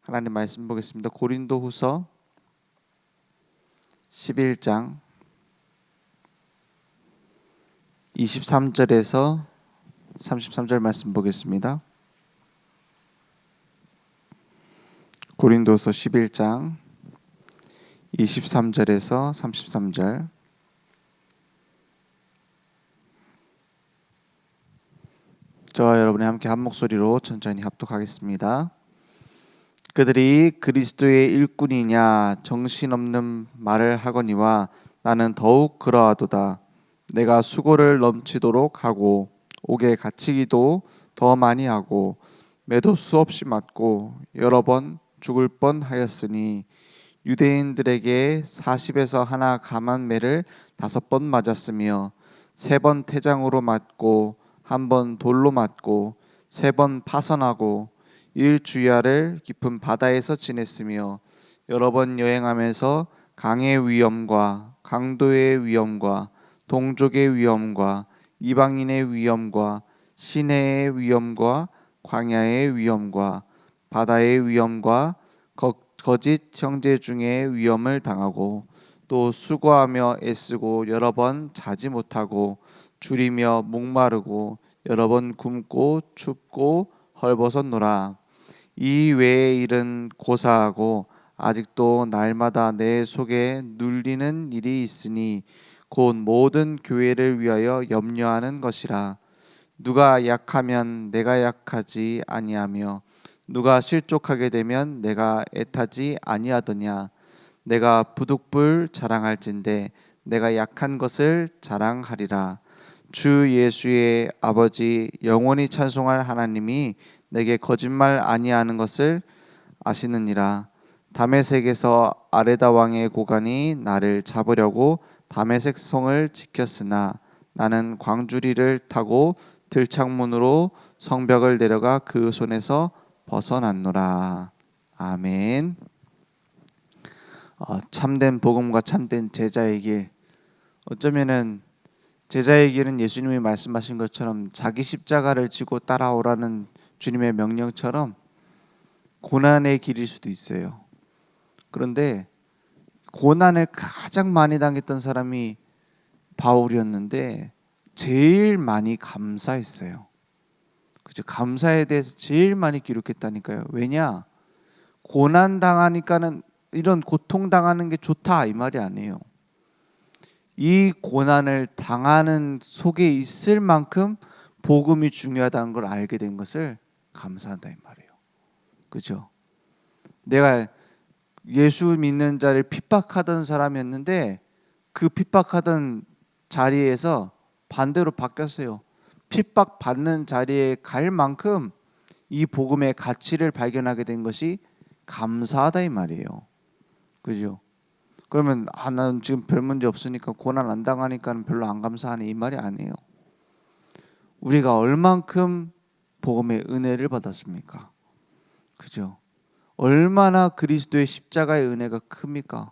하나님 말씀 보겠습니다. 고린도후서 11장 23절에서 33절 말씀 보겠습니다. 고린도후서 11장 23절에서 33절. 저와 여러분이 함께 한 목소리로 천천히 합독하겠습니다. 그들이 그리스도의 일꾼이냐 정신없는 말을 하거니와 나는 더욱 그러하도다. 내가 수고를 넘치도록 하고 옥에 갇히기도 더 많이 하고 매도 수없이 맞고 여러 번 죽을 뻔하였으니 유대인들에게 40에서 하나 감한 매를 5번 맞았으며 3번 태장으로 맞고 1번 돌로 맞고 3번 파선하고 일주야를 깊은 바다에서 지냈으며 여러 번 여행하면서 강의 위험과 강도의 위험과 동족의 위험과 이방인의 위험과 시내의 위험과 광야의 위험과 바다의 위험과 거짓 형제 중에 위험을 당하고 또 수고하며 애쓰고 여러 번 자지 못하고 줄이며 목마르고 여러 번 굶고 춥고 헐벗었노라. 이 외의 일은 고사하고 아직도 날마다 내 속에 눌리는 일이 있으니 곧 모든 교회를 위하여 염려하는 것이라. 누가 약하면 내가 약하지 아니하며 누가 실족하게 되면 내가 애타지 아니하더냐. 내가 부득불 자랑할진대 내가 약한 것을 자랑하리라. 주 예수의 아버지 영원히 찬송할 하나님이 내게 거짓말 아니하는 것을 아시느니라. 다메섹에서 아레다 왕의 고관이 나를 잡으려고 다메섹 성을 지켰으나 나는 광주리를 타고 들창문으로 성벽을 내려가 그 손에서 벗어났노라. 아멘. 참된 복음과 참된 제자의 길. 어쩌면은 제자의 길은 예수님이 말씀하신 것처럼 자기 십자가를 지고 따라오라는 주님의 명령처럼 고난의 길일 수도 있어요. 그런데 고난을 가장 많이 당했던 사람이 바울이었는데 제일 많이 감사했어요. 그죠? 감사에 대해서 제일 많이 기록했다니까요. 왜냐? 고난 당하니까는 이런 고통 당하는 게 좋다 이 말이 아니에요. 이 고난을 당하는 속에 있을 만큼 복음이 중요하다는 걸 알게 된 것을 감사한다 이 말이에요. 그죠? 내가 예수 믿는 자를 핍박하던 사람이었는데 그 핍박하던 자리에서 반대로 바뀌었어요. 핍박받는 자리에 갈 만큼 이 복음의 가치를 발견하게 된 것이 감사하다 이 말이에요. 그죠? 그러면 나는 지금 별 문제 없으니까 고난 안 당하니까 별로 안 감사하네 이 말이 아니에요. 우리가 얼만큼 복음의 은혜를 받았습니까? 그죠? 얼마나 그리스도의 십자가의 은혜가 큽니까?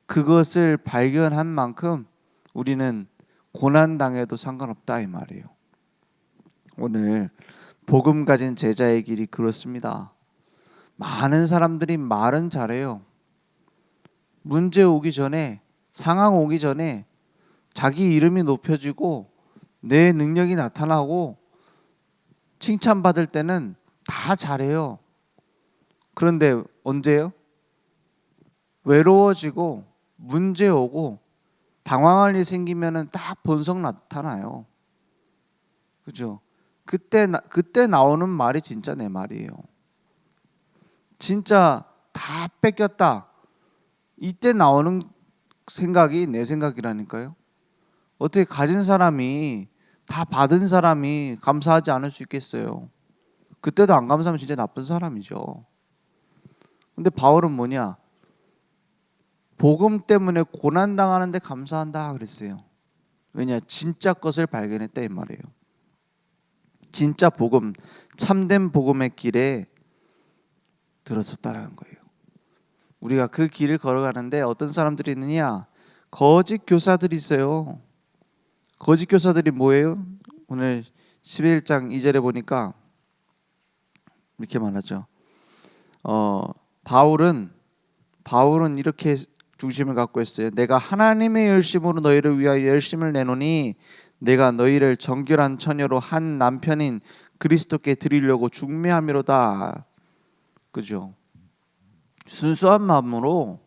그것을 발견한 만큼 우리는 고난 당해도 상관없다 이 말이에요. 오늘 복음 가진 제자의 길이 그렇습니다. 많은 사람들이 말은 잘해요. 문제 오기 전에, 상황 오기 전에 자기 이름이 높여지고 내 능력이 나타나고 칭찬받을 때는 다 잘해요. 그런데 언제요? 외로워지고 문제 오고 당황할 일이 생기면은 딱 본성 나타나요. 그죠? 그때 나오는 말이 진짜 내 말이에요. 진짜 다 뺏겼다. 이때 나오는 생각이 내 생각이라니까요. 어떻게 가진 사람이 다 받은 사람이 감사하지 않을 수 있겠어요. 그때도 안 감사하면 진짜 나쁜 사람이죠. 근데 바울은 뭐냐? 복음 때문에 고난 당하는데 감사한다 그랬어요. 왜냐? 진짜 것을 발견했다 이 말이에요. 진짜 복음, 참된 복음의 길에 들었었다라는 거예요. 우리가 그 길을 걸어가는데 어떤 사람들이 있느냐? 거짓 교사들이 있어요. 거짓 교사들이 뭐예요? 오늘 11장 2절에 보니까 이렇게 말하죠. 바울은 이렇게 중심을 갖고 있어요. 내가 하나님의 열심으로 너희를 위하여 열심을 내노니 내가 너희를 정결한 처녀로 한 남편인 그리스도께 드리려고 중매함이로다. 그죠? 순수한 마음으로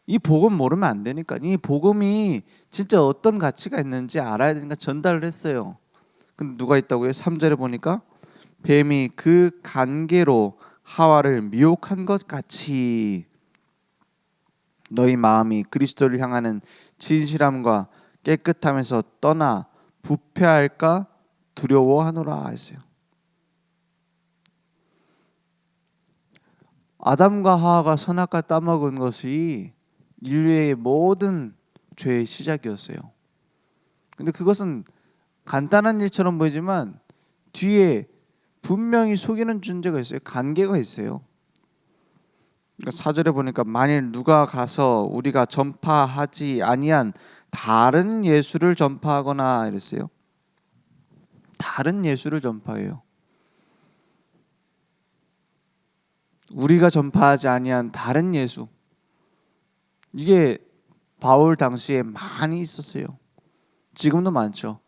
이 복음 모르면 안 되니까. 이 복음이 진짜 어떤 가치가 있는지 알아야 되니까 전달을 했어요. 근데 누가 있다고요? 3절에 보니까 뱀이 그 간계로 하와를 미혹한 것 같이 너희 마음이 그리스도를 향하는 진실함과 깨끗함에서 떠나 부패할까 두려워하노라 했어요. 아담과 하와가 선악과 따먹은 것이 인류의 모든 죄의 시작이었어요. 근데 그것은 간단한 일처럼 보이지만 뒤에 분명히 속이는 존재가 있어요. 관계가 있어요. 그러니까 4절에 보니까 만일 누가 가서 우리가 전파하지 아니한 다른 예수를 전파하거나 이랬어요. 다른 예수를 전파해요. 우리가 전파하지 아니한 다른 예수. 이게 바울 당시에 많이 있었어요. 지금도 많죠.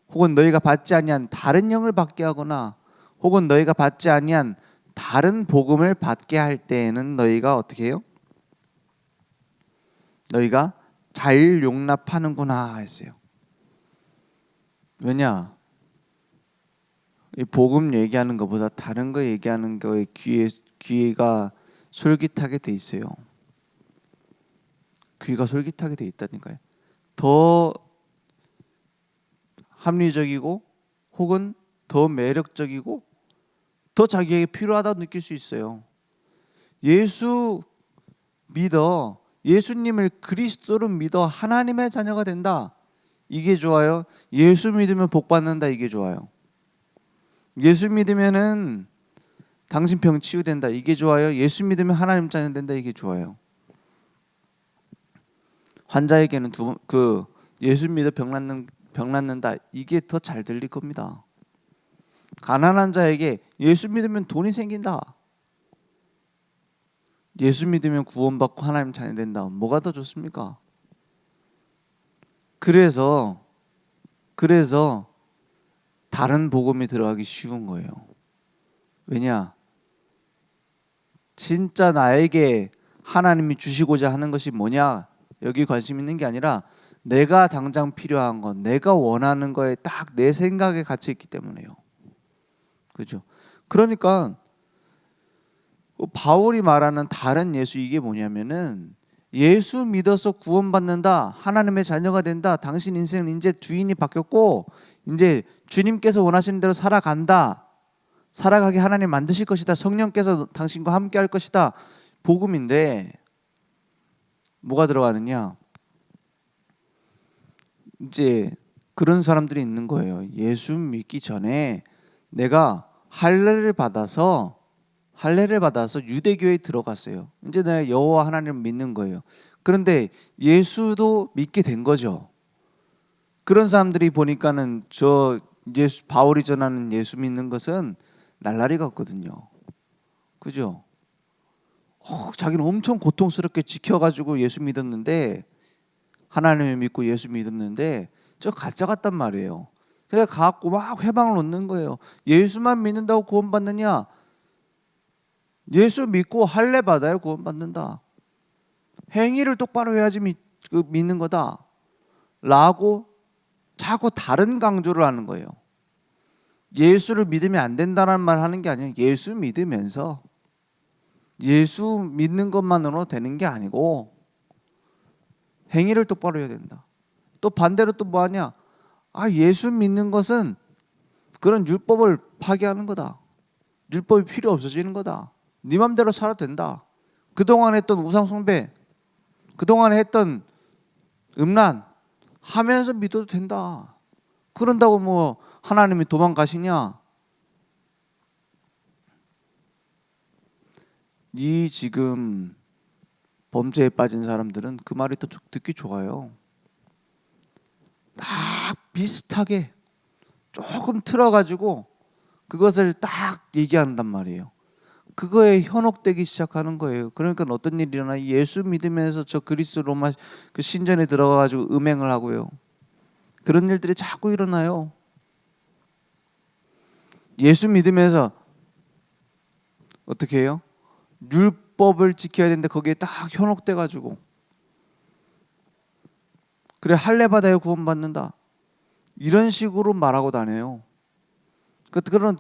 혹은 너희가 받지 아니한 다른 영을 받게 하거나 혹은 너희가 받지 아니한 다른 복음을 받게 할 때에는 너희가 어떻게 해요? 너희가 잘 용납하는구나 했어요. 왜냐? 이 복음 얘기하는 것보다 다른 거 얘기하는 거에 귀가 솔깃하게 돼 있어요. 귀가 솔깃하게 돼 있다니까요. 더 합리적이고 혹은 더 매력적이고 더 자기에게 필요하다고 느낄 수 있어요. 예수 믿어. 예수님을 그리스도로 믿어. 하나님의 자녀가 된다. 이게 좋아요. 예수 믿으면 복 받는다. 이게 좋아요. 예수 믿으면은 당신 병 치유된다. 이게 좋아요. 예수 믿으면 하나님 자녀 된다. 이게 좋아요. 환자에게는 예수 믿어 병 낫는다. 이게 더 잘 들릴 겁니다. 가난한 자에게 예수 믿으면 돈이 생긴다. 예수 믿으면 구원받고 하나님 자녀 된다. 뭐가 더 좋습니까? 그래서 다른 복음이 들어가기 쉬운 거예요. 왜냐? 진짜 나에게 하나님이 주시고자 하는 것이 뭐냐? 여기 관심 있는 게 아니라 내가 당장 필요한 것, 내가 원하는 거에 딱 내 생각에 갇혀 있기 때문에요. 그죠? 그러니까 바울이 말하는 다른 예수 이게 뭐냐면은 예수 믿어서 구원받는다. 하나님의 자녀가 된다. 당신 인생은 이제 주인이 바뀌었고 이제 주님께서 원하시는 대로 살아간다. 살아가게 하나님 만드실 것이다. 성령께서 당신과 함께 할 것이다. 복음인데 뭐가 들어가느냐? 이제 그런 사람들이 있는 거예요. 예수 믿기 전에 내가 할례를 받아서 유대교에 들어갔어요. 이제 내가 여호와 하나님을 믿는 거예요. 그런데 예수도 믿게 된 거죠. 그런 사람들이 보니까는 바울이 전하는 예수 믿는 것은 날라리 같거든요. 그죠? 자기는 엄청 고통스럽게 지켜가지고 예수 믿었는데 하나님을 믿고 예수 믿었는데 저 가짜 같단 말이에요. 그래서 가갖고 막 회방을 놓는 거예요. 예수만 믿는다고 구원받느냐? 예수 믿고 할례 받아야 구원받는다. 행위를 똑바로 해야지 믿는 거다. 라고 자꾸 다른 강조를 하는 거예요. 예수를 믿으면 안 된다는 말 하는 게 아니에요. 예수 믿으면서 예수 믿는 것만으로 되는 게 아니고 행위를 똑바로 해야 된다. 또 반대로 또 뭐 하냐? 예수 믿는 것은 그런 율법을 파괴하는 거다. 율법이 필요 없어지는 거다. 네 맘대로 살아도 된다. 그동안 했던 우상 숭배, 그동안 했던 음란 하면서 믿어도 된다. 그런다고 뭐 하나님이 도망가시냐? 이 지금 범죄에 빠진 사람들은 그 말이 또 듣기 좋아요. 딱 비슷하게 조금 틀어가지고 그것을 딱 얘기한단 말이에요. 그거에 현혹되기 시작하는 거예요. 그러니까 어떤 일이 일어나? 예수 믿으면서 저 그리스 로마 그 신전에 들어가 가지고 음행을 하고요. 그런 일들이 자꾸 일어나요. 예수 믿으면서 어떻게 해요? 율법을 지켜야 되는데 거기에 딱 현혹돼 가지고 그래 할례 받아야 구원받는다. 이런 식으로 말하고 다녀요.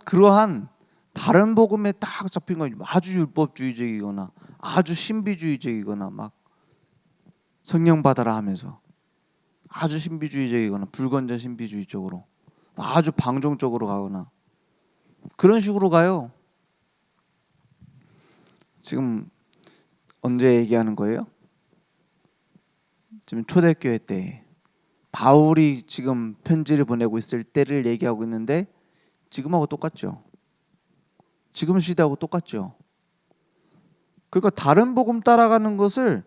그러한 다른 복음에 딱 잡힌 건 아주 율법주의적이거나 아주 신비주의적이거나 막 성령 받아라 하면서 아주 신비주의적이거나 불건전 신비주의 쪽으로 아주 방종적으로 가거나 그런 식으로 가요. 지금 언제 얘기하는 거예요? 지금 초대교회 때 바울이 지금 편지를 보내고 있을 때를 얘기하고 있는데 지금하고 똑같죠. 지금 시대하고 똑같죠. 그러니까 다른 복음 따라가는 것을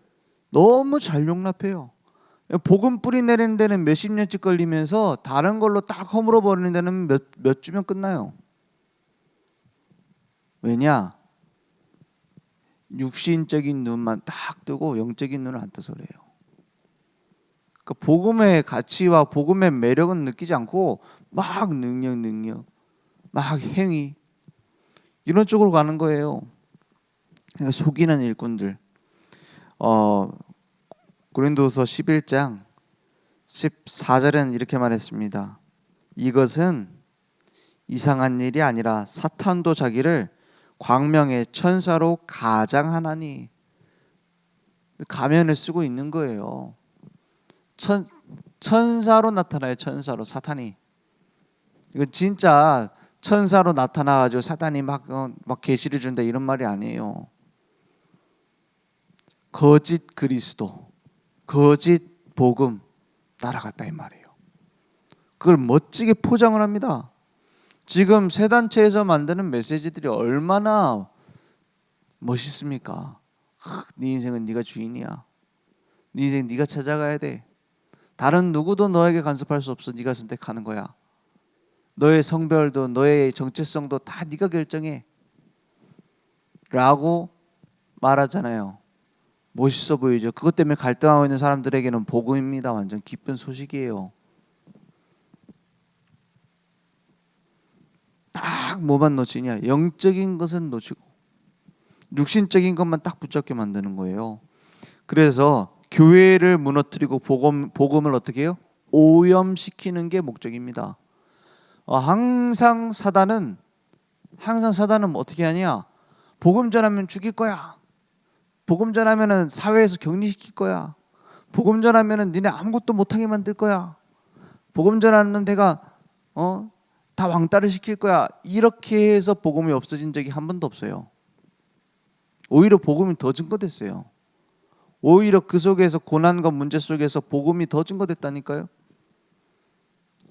너무 잘 용납해요. 복음 뿌리 내리는 데는 몇십 년씩 걸리면서 다른 걸로 딱 허물어 버리는 데는 몇 주면 끝나요. 왜냐? 육신적인 눈만 딱 뜨고 영적인 눈을 안 떠서 그래요. 그러니까 복음의 가치와 복음의 매력은 느끼지 않고 막 능력, 막 행위 이런 쪽으로 가는 거예요. 그러니까 속이는 일꾼들. 고린도서 11장 14절에는 이렇게 말했습니다. 이것은 이상한 일이 아니라 사탄도 자기를 광명의 천사로 가장하나니 가면을 쓰고 있는 거예요. 천사로 나타나요. 천사로 사탄이. 이거 진짜 천사로 나타나가지고 사탄이 막 계시를 준다 이런 말이 아니에요. 거짓 그리스도, 거짓 복음 따라갔다 이 말이에요. 그걸 멋지게 포장을 합니다. 지금 새 단체에서 만드는 메시지들이 얼마나 멋있습니까? 네 인생은 네가 주인이야. 네 인생 네가 찾아가야 돼. 다른 누구도 너에게 간섭할 수 없어. 네가 선택하는 거야. 너의 성별도 너의 정체성도 다 네가 결정해. 라고 말하잖아요. 멋있어 보이죠. 그것 때문에 갈등하고 있는 사람들에게는 복음입니다. 완전 기쁜 소식이에요. 딱 뭐만 놓치냐? 영적인 것은 놓치고 육신적인 것만 딱 붙잡게 만드는 거예요. 그래서 교회를 무너뜨리고 복음을 어떻게 해요? 오염시키는 게 목적입니다. 항상 사단은 어떻게 하냐? 복음 전하면 죽일 거야. 복음 전하면은 사회에서 격리시킬 거야. 복음 전하면은 니네 아무것도 못하게 만들 거야. 복음 전하는 데가 다 왕따를 시킬 거야. 이렇게 해서 복음이 없어진 적이 한 번도 없어요. 오히려 복음이 더 증거됐어요. 오히려 그 속에서 고난과 문제 속에서 복음이 더 증거됐다니까요.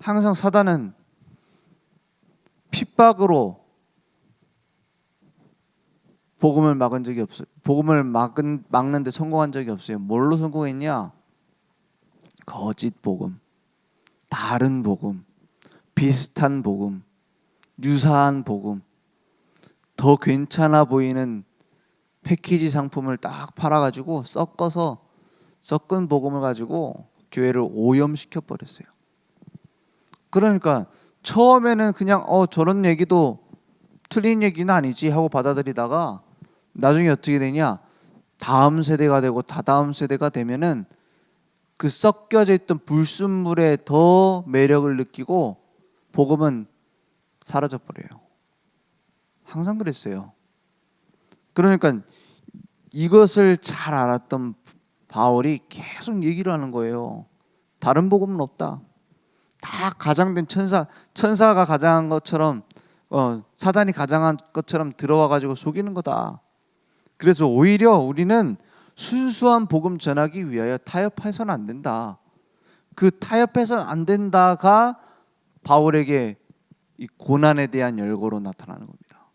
항상 사단은 핍박으로 복음을 막은 적이 없어요. 복음을 막는 데 성공한 적이 없어요. 뭘로 성공했냐? 거짓 복음, 다른 복음, 비슷한 복음, 유사한 복음, 더 괜찮아 보이는 패키지 상품을 딱 팔아가지고 섞은 복음을 가지고 교회를 오염시켜 버렸어요. 그러니까 처음에는 그냥 저런 얘기도 틀린 얘기는 아니지 하고 받아들이다가 나중에 어떻게 되냐? 다음 세대가 되고 다다음 세대가 되면은 그 섞여져 있던 불순물에 더 매력을 느끼고 복음은 사라져 버려요. 항상 그랬어요. 그러니까 이것을 잘 알았던 바울이 계속 얘기를 하는 거예요. 다른 복음은 없다. 다 가장된 천사가 가장한 것처럼 사단이 가장한 것처럼 들어와 가지고 속이는 거다. 그래서 오히려 우리는 순수한 복음 전하기 위하여 타협해서는 안 된다. 그 타협해서는 안 된다가 바울에게 이 고난에 대한 열거로 나타나는 겁니다.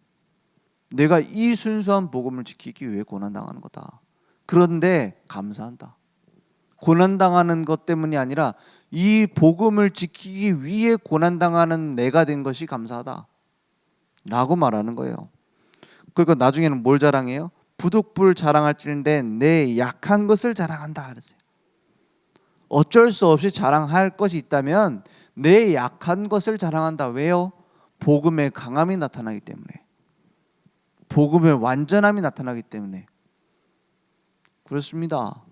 내가 이 순수한 복음을 지키기 위해 고난당하는 거다. 그런데 감사한다. 고난당하는 것 때문이 아니라 이 복음을 지키기 위해 고난당하는 내가 된 것이 감사하다 라고 말하는 거예요. 그리고 나중에는 뭘 자랑해요? 부득불 자랑할지인데 내 약한 것을 자랑한다 그러세요. 어쩔 수 없이 자랑할 것이 있다면 내 약한 것을 자랑한다. 왜요? 복음의 강함이 나타나기 때문에, 복음의 완전함이 나타나기 때문에 그렇습니다.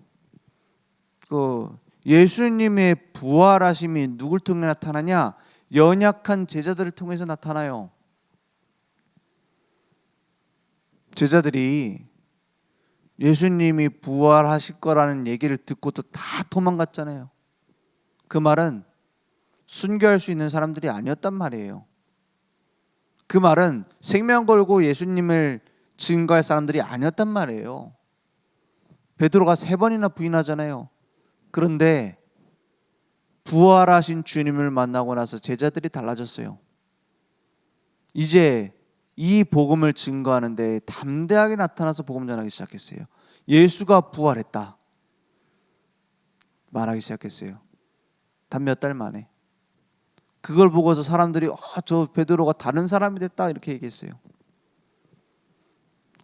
예수님의 부활하심이 누굴 통해 나타나냐? 연약한 제자들을 통해서 나타나요. 제자들이 예수님이 부활하실 거라는 얘기를 듣고도 다 도망갔잖아요. 그 말은 순교할 수 있는 사람들이 아니었단 말이에요. 그 말은 생명 걸고 예수님을 증거할 사람들이 아니었단 말이에요. 베드로가 3번이나 부인하잖아요. 그런데 부활하신 주님을 만나고 나서 제자들이 달라졌어요. 이제 이 복음을 증거하는데 담대하게 나타나서 복음 전하기 시작했어요. 예수가 부활했다 말하기 시작했어요. 단 몇 달 만에. 그걸 보고서 사람들이 저 베드로가 다른 사람이 됐다 이렇게 얘기했어요.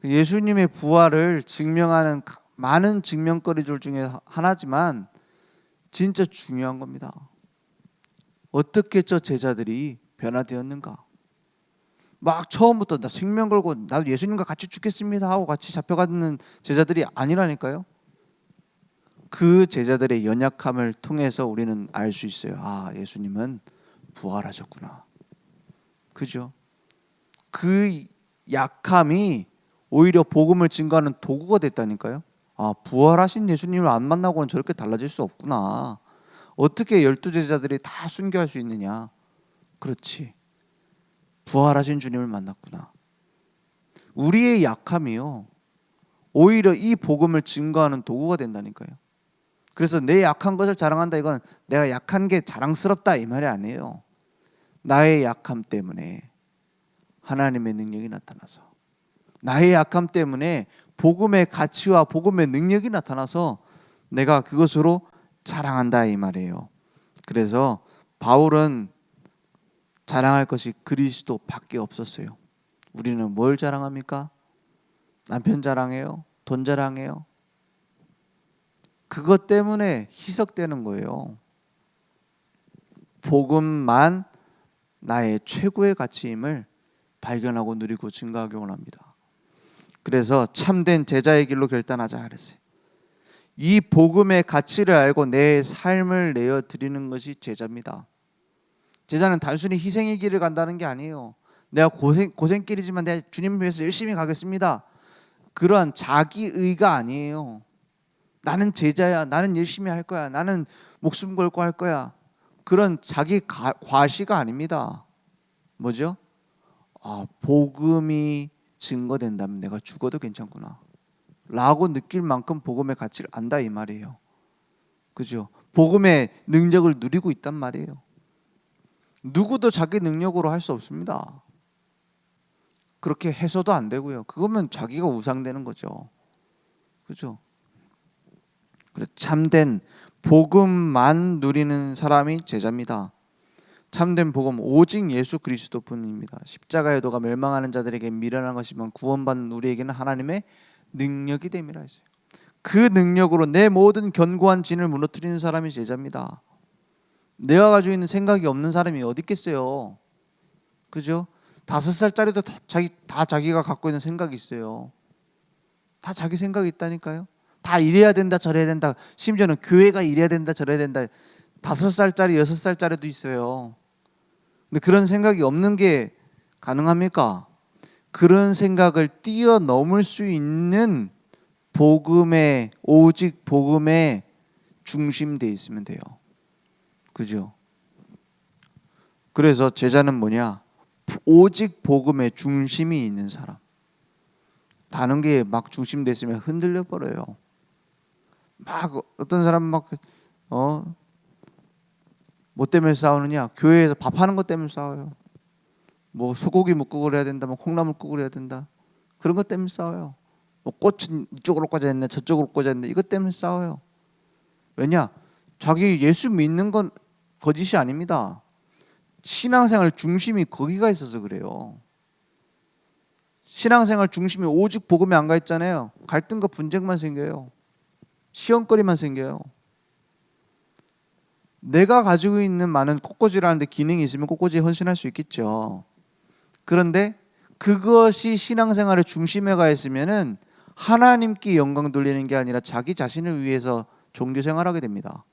예수님의 부활을 증명하는 많은 증명거리들 중에 하나지만 진짜 중요한 겁니다. 어떻게 저 제자들이 변화되었는가? 막 처음부터 나 생명 걸고 나도 예수님과 같이 죽겠습니다 하고 같이 잡혀가는 제자들이 아니라니까요. 그 제자들의 연약함을 통해서 우리는 알 수 있어요. 아, 예수님은 부활하셨구나. 그죠? 그 약함이 오히려 복음을 증거하는 도구가 됐다니까요. 아, 부활하신 예수님을 안 만나고는 저렇게 달라질 수 없구나. 어떻게 12제자들이 다 순교할 수 있느냐? 그렇지. 부활하신 주님을 만났구나. 우리의 약함이요, 오히려 이 복음을 증거하는 도구가 된다니까요. 그래서 내 약한 것을 자랑한다, 이건 내가 약한 게 자랑스럽다 이 말이 아니에요. 나의 약함 때문에 하나님의 능력이 나타나서, 나의 약함 때문에 복음의 가치와 복음의 능력이 나타나서 내가 그것으로 자랑한다 이 말이에요. 그래서 바울은 자랑할 것이 그리스도밖에 없었어요. 우리는 뭘 자랑합니까? 남편 자랑해요? 돈 자랑해요? 그것 때문에 희석되는 거예요. 복음만 나의 최고의 가치임을 발견하고 누리고 증거하기 원합니다. 그래서 참된 제자의 길로 결단하자 그랬어요. 이 복음의 가치를 알고 내 삶을 내어 드리는 것이 제자입니다. 제자는 단순히 희생의 길을 간다는 게 아니에요. 내가 고생길이지만 내가 주님 위해서 열심히 가겠습니다. 그러한 자기의가 아니에요. 나는 제자야, 나는 열심히 할 거야, 나는 목숨 걸고 할 거야. 그런 자기 과시가 아닙니다. 뭐죠? 아, 복음이 증거된다면 내가 죽어도 괜찮구나 라고 느낄 만큼 복음의 가치를 안다 이 말이에요. 그죠? 복음의 능력을 누리고 있단 말이에요. 누구도 자기 능력으로 할 수 없습니다. 그렇게 해서도 안 되고요. 그거면 자기가 우상되는 거죠. 그죠? 그래서 참된 복음만 누리는 사람이 제자입니다. 참된 복음 오직 예수 그리스도뿐입니다. 십자가의 도가 멸망하는 자들에게 미련한 것이면 구원받는 우리에게는 하나님의 능력이 됨이라 했어요. 그 능력으로 내 모든 견고한 진을 무너뜨리는 사람이 제자입니다. 내가 가지고 있는 생각이 없는 사람이 어디 있겠어요. 그죠? 5살짜리도 다 자기가 갖고 있는 생각이 있어요. 다 자기 생각이 있다니까요. 다 이래야 된다 저래야 된다, 심지어는 교회가 이래야 된다 저래야 된다. 5살짜리 6살짜리도 있어요. 근데 그런 생각이 없는 게 가능합니까? 그런 생각을 뛰어넘을 수 있는 복음의, 오직 복음에 중심되어 있으면 돼요. 그죠? 그래서 제자는 뭐냐? 오직 복음에 중심이 있는 사람. 다른 게 막 중심됐으면 흔들려 버려요. 막 어떤 사람 뭐 때문에 싸우느냐? 교회에서 밥하는 것 때문에 싸워요. 뭐 소고기 묵국을 해야 된다, 뭐 콩나물국을 해야 된다, 그런 것 때문에 싸워요. 뭐 꽃은 이쪽으로 꽂아야 된다, 저쪽으로 꽂아야 된다, 이것 때문에 싸워요. 왜냐? 자기 예수 믿는 건 거짓이 아닙니다. 신앙생활 중심이 거기가 있어서 그래요. 신앙생활 중심이 오직 복음에 안 가 있잖아요. 갈등과 분쟁만 생겨요. 시험거리만 생겨요. 내가 가지고 있는 많은 꽃꽂이라는데 기능이 있으면 꽃꽂이에 헌신할 수 있겠죠. 그런데 그것이 신앙생활의 중심에 가 있으면은 하나님께 영광 돌리는 게 아니라 자기 자신을 위해서 종교 생활하게 됩니다.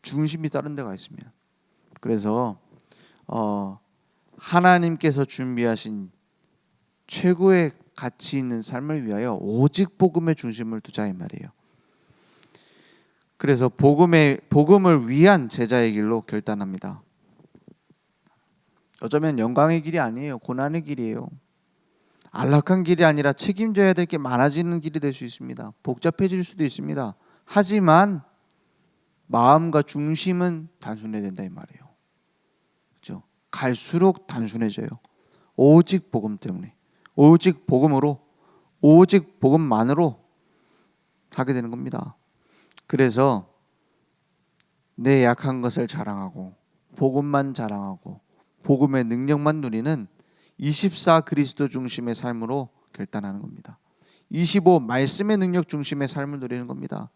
중심이 다른 데 가 있으면. 그래서 하나님께서 준비하신 최고의 가치 있는 삶을 위하여 오직 복음의 중심을 두자 이 말이에요. 그래서 복음을 위한 제자의 길로 결단합니다. 어쩌면 영광의 길이 아니에요. 고난의 길이에요. 안락한 길이 아니라 책임져야 될 게 많아지는 길이 될 수 있습니다. 복잡해질 수도 있습니다. 하지만 마음과 중심은 단순해야 된다 이 말이에요. 그렇죠? 갈수록 단순해져요. 오직 복음 때문에, 오직 복음으로, 오직 복음만으로 하게 되는 겁니다. 그래서 내 약한 것을 자랑하고 복음만 자랑하고 복음의 능력만 누리는 24 그리스도 중심의 삶으로 결단하는 겁니다. 25 말씀의 능력 중심의 삶을 누리는 겁니다.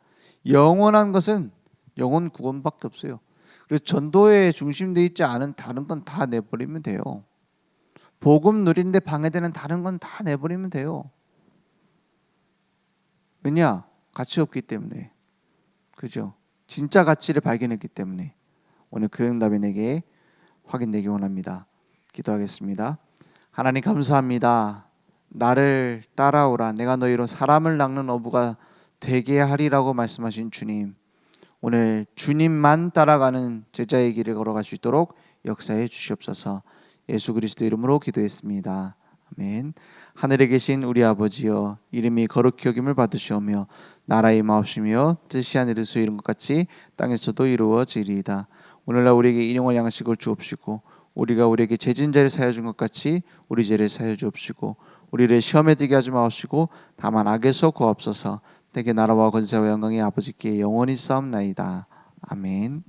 영원한 것은 영혼 구원밖에 없어요. 그래서 전도에 중심되어 있지 않은 다른 건 다 내버리면 돼요. 복음 누리는데 방해되는 다른 건 다 내버리면 돼요. 왜냐? 가치 없기 때문에. 그죠? 진짜 가치를 발견했기 때문에. 오늘 그 응답이 내게 확인되기 원합니다. 기도하겠습니다. 하나님 감사합니다. 나를 따라오라. 내가 너희로 사람을 낚는 어부가 되게 하리라고 말씀하신 주님. 오늘 주님만 따라가는 제자의 길을 걸어갈 수 있도록 역사해 주시옵소서. 예수 그리스도 이름으로 기도했습니다. 아멘. 하늘에 계신 우리 아버지여, 이름이 거룩히 여김을 받으시오며 나라의 마옵시며 뜻이 하늘에서 이룬 것 같이 땅에서도 이루어지리이다. 오늘날 우리에게 일용할 양식을 주옵시고 우리가 우리에게 죄진 자를 사하여 준 것 같이 우리 죄를 사하여 주옵시고 우리를 시험에 들게 하지 마옵시고 다만 악에서 구하옵소서. 내게 나라와 권세와 영광이 아버지께 영원히 싸움나이다. 아멘.